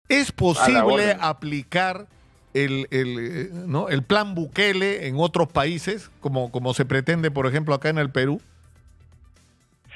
¿Es A la posible orden. aplicar ¿no?, el plan Bukele en otros países, como se pretende, por ejemplo, acá en el Perú?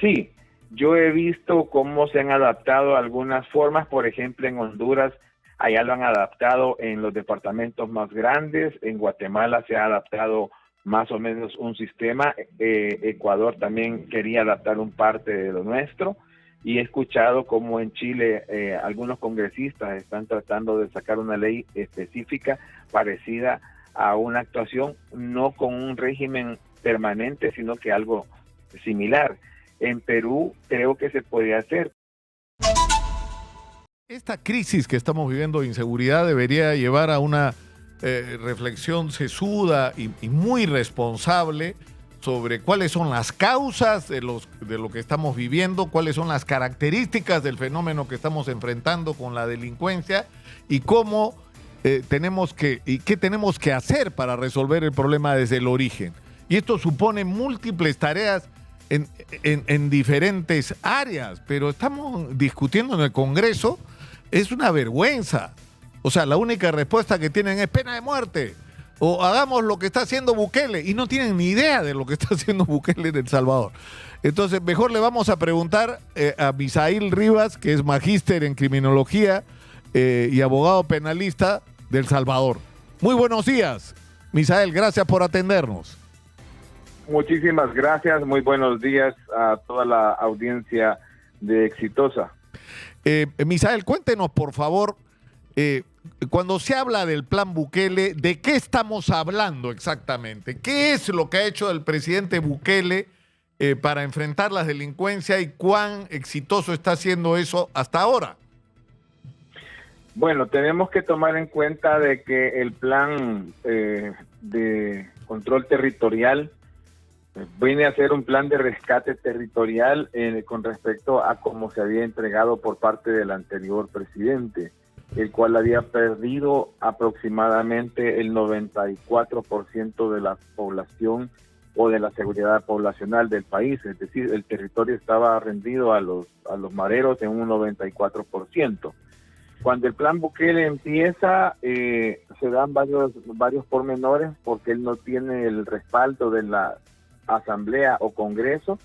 Sí, yo he visto cómo se han adaptado algunas formas, por ejemplo, en Honduras, allá lo han adaptado en los departamentos más grandes, en Guatemala se ha adaptado más o menos un sistema, Ecuador también quería adaptar un parte de lo nuestro, y he escuchado cómo en Chile algunos congresistas están tratando de sacar una ley específica parecida a una actuación, no con un régimen permanente, sino que algo similar. En Perú creo que se podría hacer. Esta crisis que estamos viviendo de inseguridad debería llevar a una reflexión sesuda y muy responsable sobre cuáles son las causas de lo que estamos viviendo, cuáles son las características del fenómeno que estamos enfrentando con la delincuencia y cómo qué tenemos que hacer para resolver el problema desde el origen. Y esto supone múltiples tareas en diferentes áreas, pero estamos discutiendo en el Congreso. Es una vergüenza. O sea, la única respuesta que tienen es pena de muerte. O hagamos lo que está haciendo Bukele. Y no tienen ni idea de lo que está haciendo Bukele en El Salvador. Entonces, mejor le vamos a preguntar a Misael Rivas, que es magíster en criminología y abogado penalista de El Salvador. Muy buenos días, Misael. Gracias por atendernos. Muchísimas gracias. Muy buenos días a toda la audiencia de Exitosa. Misael, cuéntenos, por favor, cuando se habla del plan Bukele, ¿de qué estamos hablando exactamente? ¿Qué es lo que ha hecho el presidente Bukele para enfrentar la delincuencia y cuán exitoso está haciendo eso hasta ahora? Bueno, tenemos que tomar en cuenta de que el plan de control territorial viene a ser un plan de rescate territorial con respecto a cómo se había entregado por parte del anterior presidente, el cual había perdido aproximadamente el 94% de la población o de la seguridad poblacional del país, es decir, el territorio estaba rendido a los mareros en un 94%. Cuando el plan Bukele empieza, se dan varios pormenores porque él no tiene el respaldo de la asamblea o congreso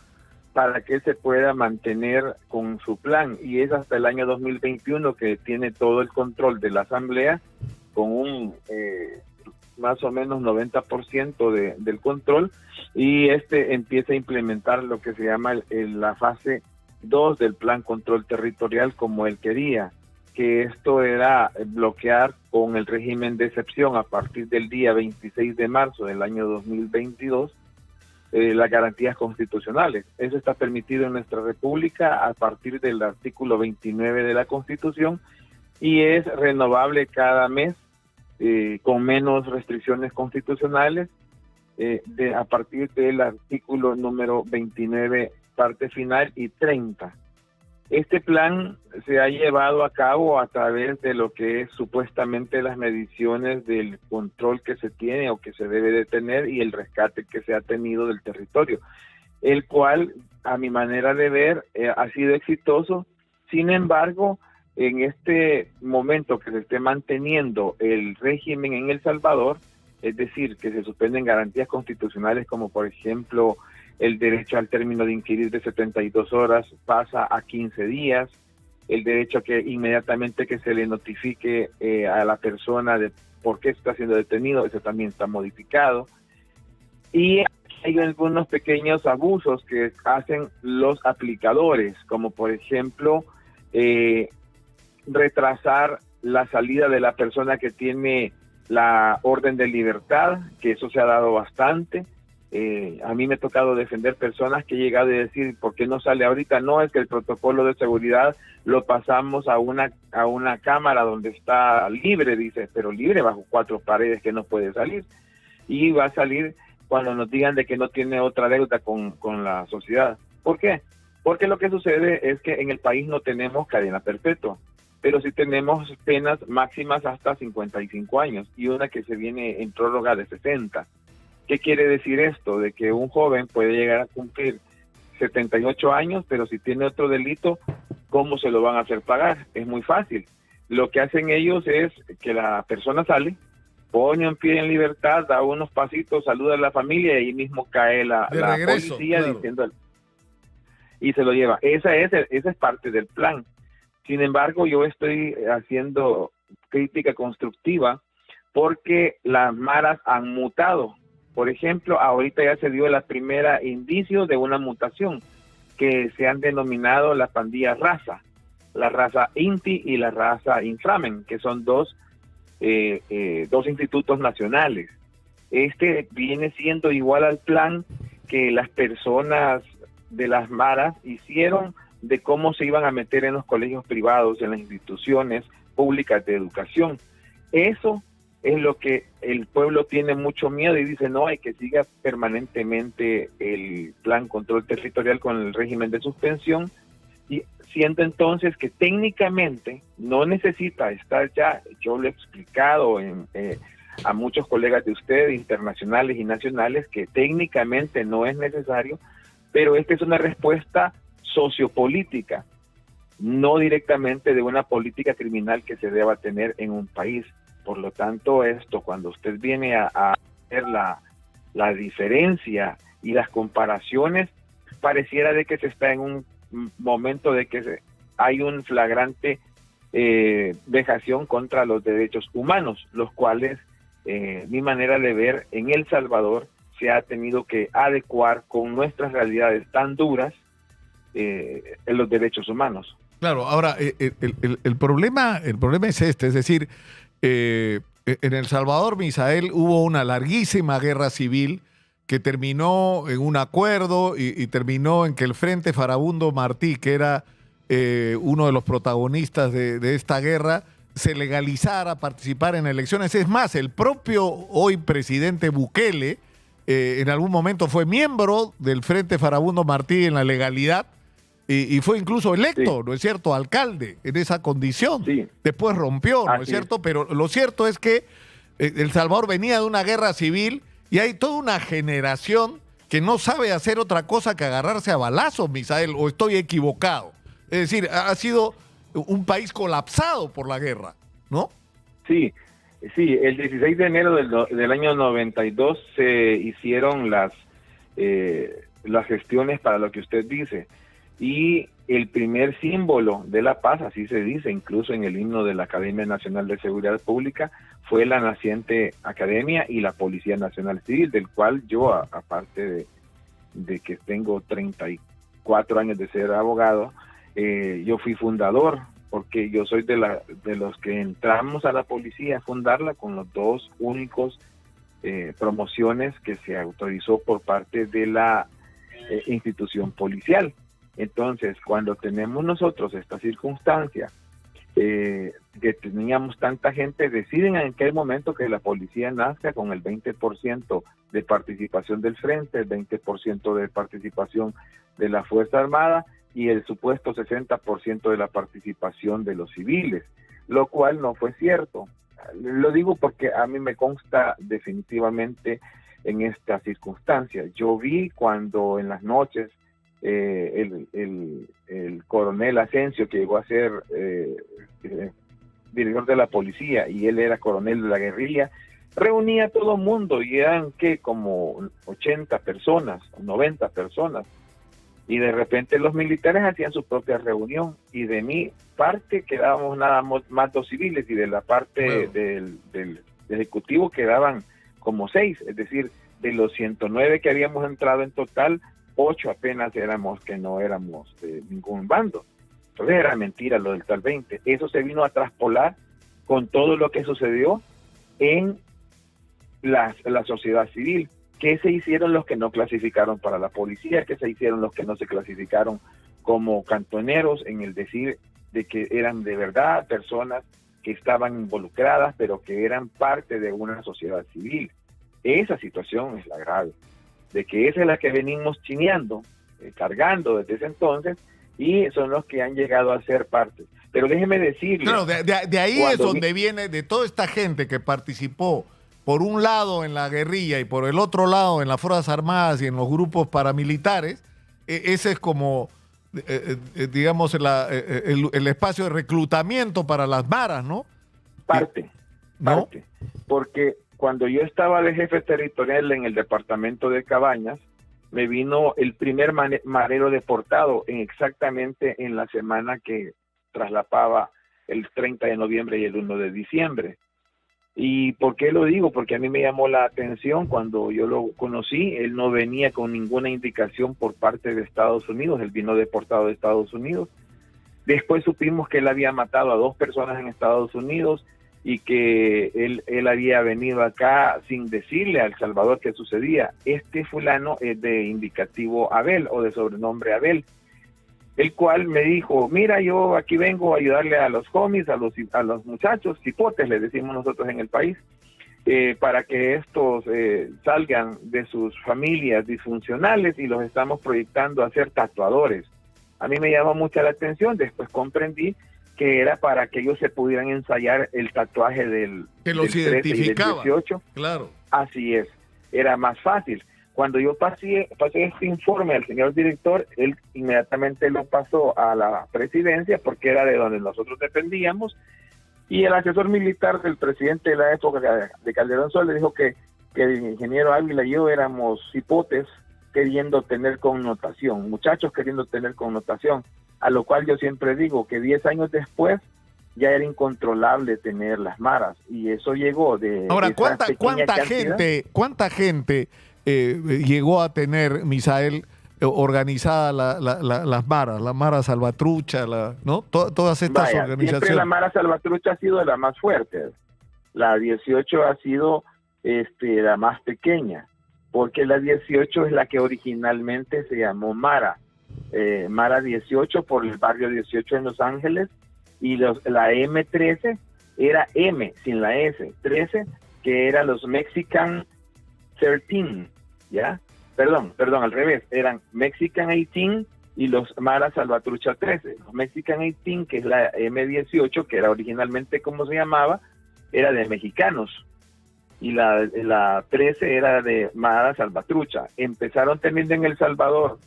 para que se pueda mantener con su plan, y es hasta el año 2021 que tiene todo el control de la asamblea con un más o menos 90% del control, y empieza a implementar lo que se llama la fase 2 del plan control territorial como él quería, que esto era bloquear con el régimen de excepción a partir del día 26 de marzo del año 2022 las garantías constitucionales. Eso está permitido en nuestra república a partir del artículo 29 de la Constitución y es renovable cada mes con menos restricciones constitucionales a partir del artículo número 29 parte final y 30. Este plan se ha llevado a cabo a través de lo que es supuestamente las mediciones del control que se tiene o que se debe de tener y el rescate que se ha tenido del territorio, el cual, a mi manera de ver, ha sido exitoso. Sin embargo, en este momento que se esté manteniendo el régimen en El Salvador, es decir, que se suspenden garantías constitucionales como por ejemplo el derecho al término de inquirir de 72 horas pasa a 15 días, el derecho a que inmediatamente que se le notifique a la persona de por qué está siendo detenido, eso también está modificado. Y hay algunos pequeños abusos que hacen los aplicadores, como por ejemplo retrasar la salida de la persona que tiene la orden de libertad, que eso se ha dado bastante. A mí me ha tocado defender personas que he llegado a decir, ¿por qué no sale ahorita? No, es que el protocolo de seguridad lo pasamos a una cámara donde está libre, dice, pero libre bajo 4 paredes que no puede salir. Y va a salir cuando nos digan de que no tiene otra deuda con la sociedad. ¿Por qué? Porque lo que sucede es que en el país no tenemos cadena perpetua, pero sí tenemos penas máximas hasta 55 años y una que se viene en prórroga de 60. ¿Qué quiere decir esto? De que un joven puede llegar a cumplir 78 años, pero si tiene otro delito, ¿cómo se lo van a hacer pagar? Es muy fácil. lo que hacen ellos es que la persona sale, pone un pie en libertad, da unos pasitos, saluda a la familia y ahí mismo cae la regreso, policía, claro, diciendo y se lo lleva. Esa es parte del plan. Sin embargo, yo estoy haciendo crítica constructiva porque las maras han mutado. Por ejemplo, ahorita ya se dio la primera indicio de una mutación que se han denominado la pandilla raza, la raza Inti y la raza Inframen, que son dos institutos nacionales. Este viene siendo igual al plan que las personas de las maras hicieron de cómo se iban a meter en los colegios privados, en las instituciones públicas de educación. Eso es lo que el pueblo tiene mucho miedo y dice, no, hay que siga permanentemente el plan control territorial con el régimen de suspensión, y siendo entonces que técnicamente no necesita estar ya, yo lo he explicado a muchos colegas de ustedes, internacionales y nacionales, que técnicamente no es necesario, pero esta es una respuesta sociopolítica, no directamente de una política criminal que se deba tener en un país. Por lo tanto, esto, cuando usted viene a ver la diferencia y las comparaciones, pareciera de que se está en un momento de que hay un flagrante vejación contra los derechos humanos, los cuales, mi manera de ver, en El Salvador se ha tenido que adecuar con nuestras realidades tan duras en los derechos humanos. Claro, ahora, el problema es este, es decir, en El Salvador, Misael, hubo una larguísima guerra civil que terminó en un acuerdo y terminó en que el Frente Farabundo Martí, que era uno de los protagonistas de esta guerra, se legalizara participar en elecciones. Es más, el propio hoy presidente Bukele en algún momento fue miembro del Frente Farabundo Martí en la legalidad y fue incluso electo, sí, ¿no es cierto?, alcalde en esa condición. Sí. Después rompió, ¿no es cierto? Pero lo cierto es que El Salvador venía de una guerra civil y hay toda una generación que no sabe hacer otra cosa que agarrarse a balazos, Misael, o estoy equivocado. Es decir, ha sido un país colapsado por la guerra, ¿no? Sí, el 16 de enero del año 92 se hicieron las gestiones para lo que usted dice. Y el primer símbolo de la paz, así se dice, incluso en el himno de la Academia Nacional de Seguridad Pública, fue la naciente Academia y la Policía Nacional Civil, del cual yo, aparte de que tengo 34 años de ser abogado, yo fui fundador, porque yo soy de los que entramos a la policía a fundarla con los dos únicos promociones que se autorizó por parte de la institución policial. Entonces, cuando tenemos nosotros esta circunstancia, que teníamos tanta gente, deciden en aquel momento que la policía nazca con el 20% de participación del frente, el 20% de participación de la Fuerza Armada y el supuesto 60% de la participación de los civiles, lo cual no fue cierto. Lo digo porque a mí me consta definitivamente en esta circunstancia. Yo vi cuando en las noches el coronel Asensio, que llegó a ser director de la policía y él era coronel de la guerrilla, reunía a todo el mundo y eran como 80 personas, 90 personas, y de repente los militares hacían su propia reunión y de mi parte quedábamos nada más 2 civiles y de la parte del ejecutivo quedaban como 6, es decir, de los 109 que habíamos entrado en total, 8 apenas éramos que no éramos de ningún bando. Entonces era mentira lo del tal 20. Eso se vino a traspolar con todo lo que sucedió en la sociedad civil. ¿Qué se hicieron los que no clasificaron para la policía? ¿Qué se hicieron los que no se clasificaron como cantoneros en el decir de que eran de verdad personas que estaban involucradas, pero que eran parte de una sociedad civil? Esa situación es la grave, de que esa es la que venimos chineando, cargando desde ese entonces, y son los que han llegado a ser parte. Pero déjeme decirle... Claro, de ahí es donde viene, de toda esta gente que participó, por un lado en la guerrilla y por el otro lado en las Fuerzas Armadas y en los grupos paramilitares, ese es como digamos, el espacio de reclutamiento para las maras, ¿no? Parte, ¿no? Porque cuando yo estaba de jefe territorial en el departamento de Cabañas, me vino el primer marero deportado exactamente en la semana que traslapaba el 30 de noviembre y el 1 de diciembre. ¿Y por qué lo digo? Porque a mí me llamó la atención cuando yo lo conocí. Él no venía con ninguna indicación por parte de Estados Unidos, él vino deportado de Estados Unidos. Después supimos que él había matado a 2 personas en Estados Unidos y que él había venido acá sin decirle a El Salvador qué sucedía. Este fulano es de indicativo Abel o de sobrenombre Abel, el cual me dijo, mira, yo aquí vengo a ayudarle a los homies, a los muchachos, cipotes, le decimos nosotros en el país, para que estos salgan de sus familias disfuncionales y los estamos proyectando a ser tatuadores. A mí me llamó mucha la atención, después comprendí que era para que ellos se pudieran ensayar el tatuaje del 13 y del 18. Claro. Así es, era más fácil. Cuando yo pasé este informe al señor director, él inmediatamente lo pasó a la presidencia porque era de donde nosotros dependíamos, y el asesor militar del presidente de la época de Calderón Sol le dijo que el ingeniero Ávila y yo éramos cipotes queriendo tener connotación, muchachos queriendo tener connotación, a lo cual yo siempre digo que 10 años después ya era incontrolable tener las maras, y eso llegó de... Ahora, ¿cuánta gente llegó a tener, Misael, organizada las maras Salvatrucha, ¿no? Todas estas organizaciones? Siempre la Mara Salvatrucha ha sido la más fuerte. La 18 ha sido la más pequeña, porque la 18 es la que originalmente se llamó Mara. Mara 18 por el barrio 18 en Los Ángeles, y la M13 era M sin la S, 13, que era los Mexican 13, ¿ya? Perdón, al revés, eran Mexican 18 y los Mara Salvatrucha 13. Los Mexican 18, que es la M18, que era originalmente como se llamaba, era de mexicanos, y la 13 era de Mara Salvatrucha. Empezaron teniendo en El Salvador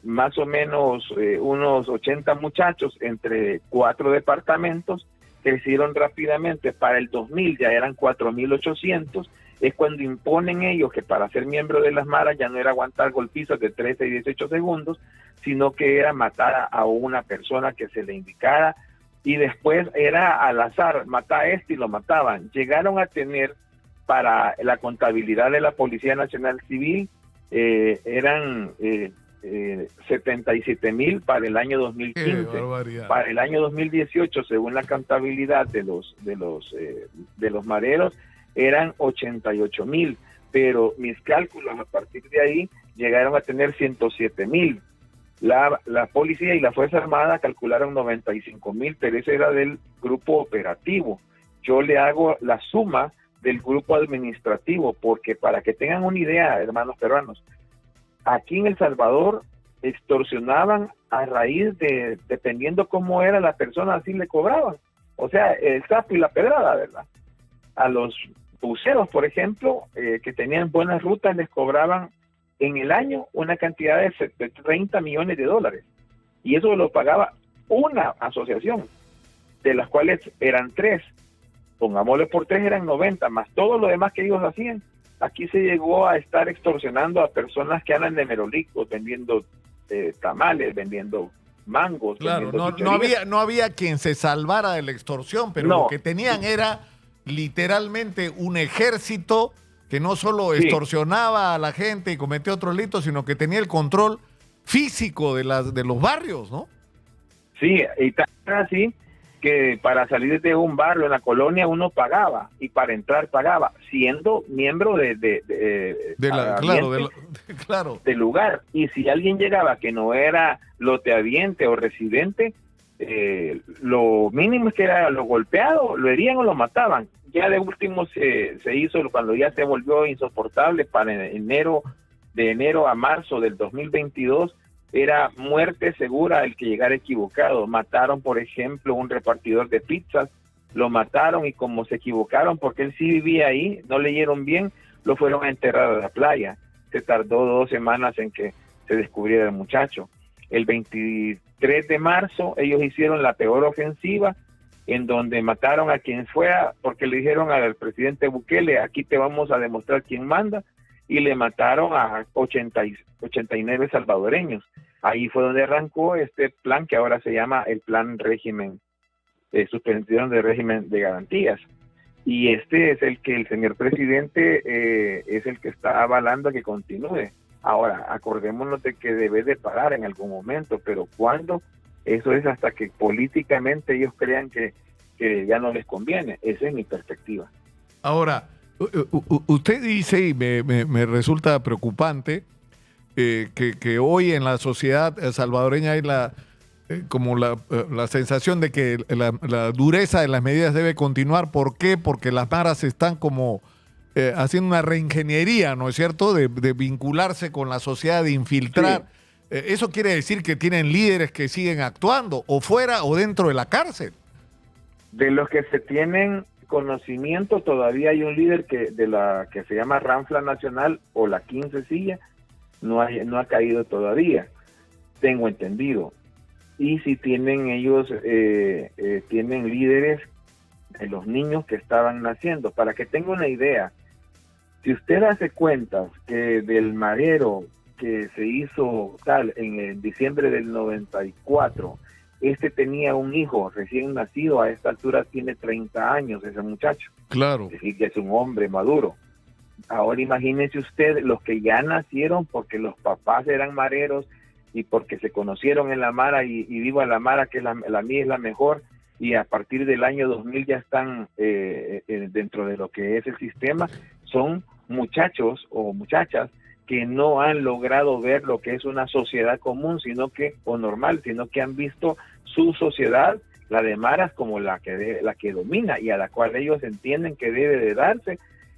más o menos unos 80 muchachos entre 4 departamentos, crecieron rápidamente. Para el 2000 ya eran 4.800. Es cuando imponen ellos que para ser miembro de las maras ya no era aguantar golpizos de 13 y 18 segundos, sino que era matar a una persona que se le indicara, y después era al azar, matar a este y lo mataban. Llegaron a tener, para la contabilidad de la Policía Nacional Civil, eran 77,000 para el año 2015. Para el año 2018, según la contabilidad de los mareros, eran 88,000, pero mis cálculos a partir de ahí llegaron a tener 107,000. La policía y la Fuerza Armada calcularon 95,000, pero ese era del grupo operativo. Yo le hago la suma del grupo administrativo, porque para que tengan una idea, hermanos peruanos, aquí en El Salvador extorsionaban a raíz de, dependiendo cómo era la persona, así le cobraban. O sea, el sapo y la pedrada, ¿verdad? A los buceros, por ejemplo, que tenían buenas rutas, les cobraban en el año una cantidad de 30 millones de dólares. Y eso lo pagaba una asociación, de las cuales eran 3. Pongámosle por 3, eran 90, más todo lo demás que ellos hacían. Aquí se llegó a estar extorsionando a personas que andan de merolicos, vendiendo tamales, vendiendo mangos. Claro, vendiendo no había quien se salvara de la extorsión, pero no. Lo que tenían era literalmente un ejército que no solo extorsionaba a la gente y cometía otros delitos, sino que tenía el control físico de los barrios, ¿no? Sí, y tan así que para salir de un barrio en la colonia uno pagaba, y para entrar pagaba, siendo miembro del lugar. Y si alguien llegaba que no era lotehabiente o residente, lo mínimo es que era lo golpeado, lo herían o lo mataban. Ya de último se hizo cuando ya se volvió insoportable. Para de enero a marzo del 2022 era muerte segura el que llegara equivocado. Mataron, por ejemplo, un repartidor de pizzas, lo mataron, y como se equivocaron porque él sí vivía ahí, no leyeron bien, lo fueron a enterrar a la playa. Se tardó 2 semanas en que se descubriera el muchacho. El 23 de marzo ellos hicieron la peor ofensiva, en donde mataron a quien fuera, porque le dijeron al presidente Bukele, aquí te vamos a demostrar quién manda, y le mataron a 89 salvadoreños. Ahí fue donde arrancó este plan que ahora se llama el Plan Régimen, suspensión de régimen de garantías. Y este es el que el señor presidente es el que está avalando que continúe. Ahora, acordémonos de que debe de parar en algún momento, pero ¿cuándo? Eso es hasta que políticamente ellos crean que ya no les conviene. Esa es mi perspectiva. Ahora, usted dice, y me resulta preocupante, que hoy en la sociedad salvadoreña hay la sensación de que la dureza de las medidas debe continuar. ¿Por qué? Porque las maras están como haciendo una reingeniería, ¿no es cierto?, de vincularse con la sociedad, de infiltrar. Sí. ¿Eso quiere decir que tienen líderes que siguen actuando, o fuera o dentro de la cárcel? De los que se tienen conocimiento, todavía hay un líder que se llama Ranfla Nacional, o la 15 Silla, no ha caído todavía, tengo entendido. Y si tienen ellos, tienen líderes de los niños que estaban naciendo. Para que tenga una idea, si usted hace cuentas que del marero que se hizo tal en diciembre del 94, tenía un hijo recién nacido, a esta altura tiene 30 años ese muchacho. Claro. Es decir, que es un hombre maduro. Ahora imagínese usted los que ya nacieron porque los papás eran mareros y porque se conocieron en la mara y digo a la mara que la mía es la mejor, y a partir del año 2000 ya están dentro de lo que es el sistema. Son muchachos o muchachas que no han logrado ver lo que es una sociedad común, o normal, sino que han visto su sociedad, la de maras, como la que domina y a la cual ellos entienden que debe de darse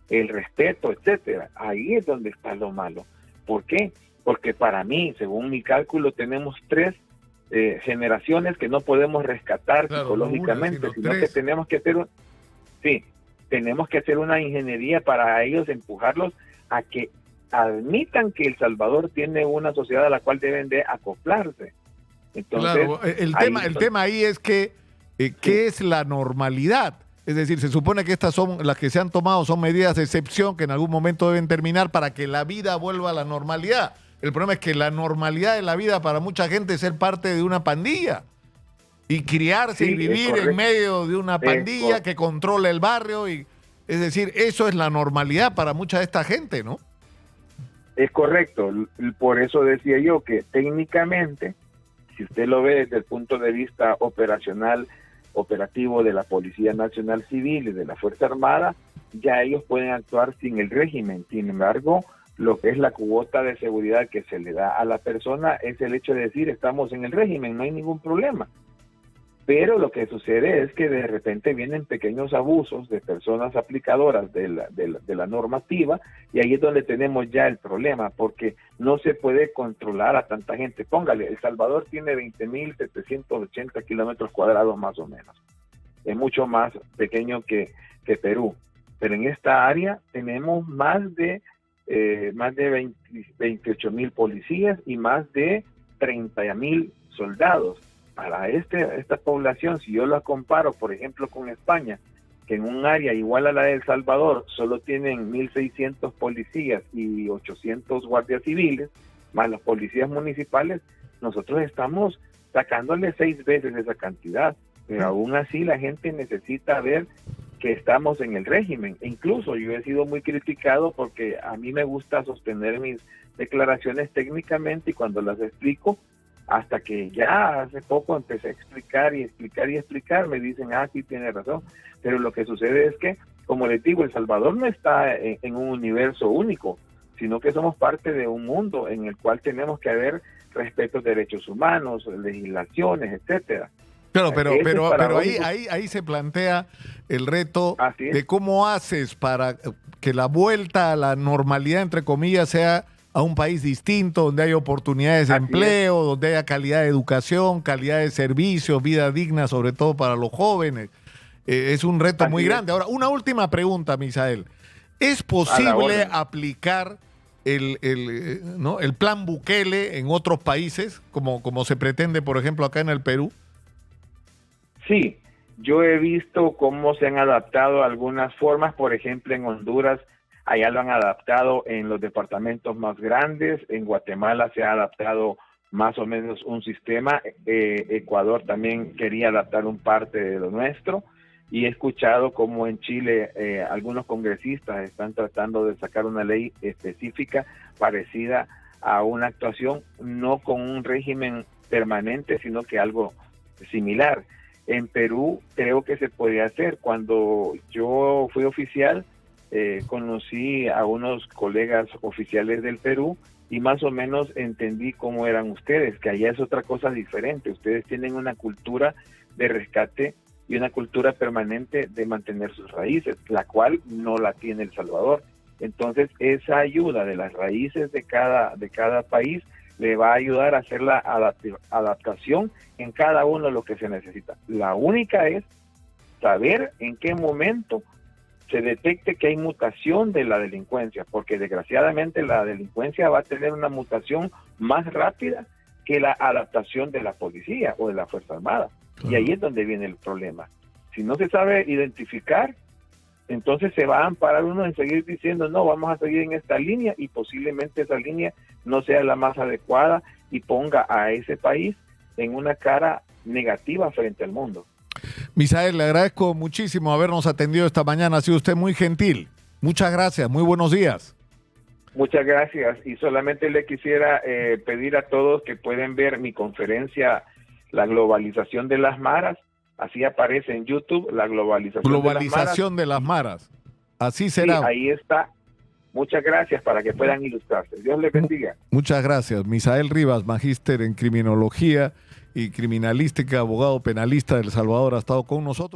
el respeto, etcétera. Ahí es donde está lo malo. ¿Por qué? Porque para mí, según mi cálculo, tenemos 3 generaciones que no podemos rescatar, claro, psicológicamente, sino que tenemos que hacer una ingeniería para ellos, empujarlos a que admitan que El Salvador tiene una sociedad a la cual deben de acoplarse. Entonces, claro, el tema ahí es que ¿qué es la normalidad? Es decir, se supone que estas son las que se han tomado, son medidas de excepción que en algún momento deben terminar para que la vida vuelva a la normalidad. El problema es que la normalidad de la vida para mucha gente es ser parte de una pandilla y criarse y vivir en medio de una pandilla que controla el barrio. Es decir, eso es la normalidad para mucha de esta gente, ¿no? Es correcto. Por eso decía yo que técnicamente, si usted lo ve desde el punto de vista operativo de la Policía Nacional Civil y de la Fuerza Armada, ya ellos pueden actuar sin el régimen. Sin embargo, lo que es la cuota de seguridad que se le da a la persona es el hecho de decir, estamos en el régimen, no hay ningún problema. Pero lo que sucede es que de repente vienen pequeños abusos de personas aplicadoras de la normativa, y ahí es donde tenemos ya el problema, porque no se puede controlar a tanta gente. Póngale, El Salvador tiene 20.780 kilómetros cuadrados más o menos. Es mucho más pequeño que Perú. Pero en esta área tenemos más de 28,000 policías y más de 30,000 soldados. Para esta población, si yo la comparo, por ejemplo, con España, que en un área igual a la de El Salvador solo tienen 1,600 policías y 800 guardias civiles, más los policías municipales, nosotros estamos sacándole 6 veces esa cantidad. Pero aún así la gente necesita ver que estamos en el régimen. E incluso yo he sido muy criticado porque a mí me gusta sostener mis declaraciones técnicamente, y cuando las explico, hasta que ya hace poco empecé a explicar, me dicen, sí, tiene razón. Pero lo que sucede es que, como les digo, El Salvador no está en un universo único, sino que somos parte de un mundo en el cual tenemos que haber respeto a derechos humanos, legislaciones, etcétera. Claro, pero ahí se plantea el reto de cómo haces para que la vuelta a la normalidad, entre comillas, sea a un país distinto, donde hay oportunidades de empleo, donde haya calidad de educación, calidad de servicios, vida digna, sobre todo para los jóvenes. Es un reto muy grande. Ahora, una última pregunta, Misael. ¿Es posible aplicar ¿no? el plan Bukele en otros países, como se pretende, por ejemplo, acá en el Perú? Sí, yo he visto cómo se han adaptado algunas formas, por ejemplo, en Honduras, allá lo han adaptado en los departamentos más grandes, en Guatemala se ha adaptado más o menos un sistema, Ecuador también quería adaptar un parte de lo nuestro, y he escuchado cómo en Chile algunos congresistas están tratando de sacar una ley específica parecida a una actuación, no con un régimen permanente, sino que algo similar. En Perú creo que se podía hacer. Cuando yo fui oficial, conocí a unos colegas oficiales del Perú y más o menos entendí cómo eran ustedes, que allá es otra cosa diferente. Ustedes tienen una cultura de rescate y una cultura permanente de mantener sus raíces, la cual no la tiene El Salvador. Entonces, esa ayuda de las raíces de cada país le va a ayudar a hacer la adaptación en cada uno de lo que se necesita. La única es saber en qué momento se detecte que hay mutación de la delincuencia, porque desgraciadamente la delincuencia va a tener una mutación más rápida que la adaptación de la policía o de la Fuerza Armada. Y ahí es donde viene el problema. Si no se sabe identificar, entonces se va a amparar uno en seguir diciendo, no, vamos a seguir en esta línea, y posiblemente esa línea no sea la más adecuada y ponga a ese país en una cara negativa frente al mundo. Misael, le agradezco muchísimo habernos atendido esta mañana. Ha sido usted muy gentil. Muchas gracias. Muy buenos días. Muchas gracias. Y solamente le quisiera pedir a todos que pueden ver mi conferencia, La globalización de las maras. Así aparece en YouTube, La globalización de las maras. Así será. Sí, ahí está. Muchas gracias, para que puedan ilustrarse. Dios les bendiga. Muchas gracias. Misael Rivas, magíster en criminología y criminalística, abogado penalista de El Salvador, ha estado con nosotros.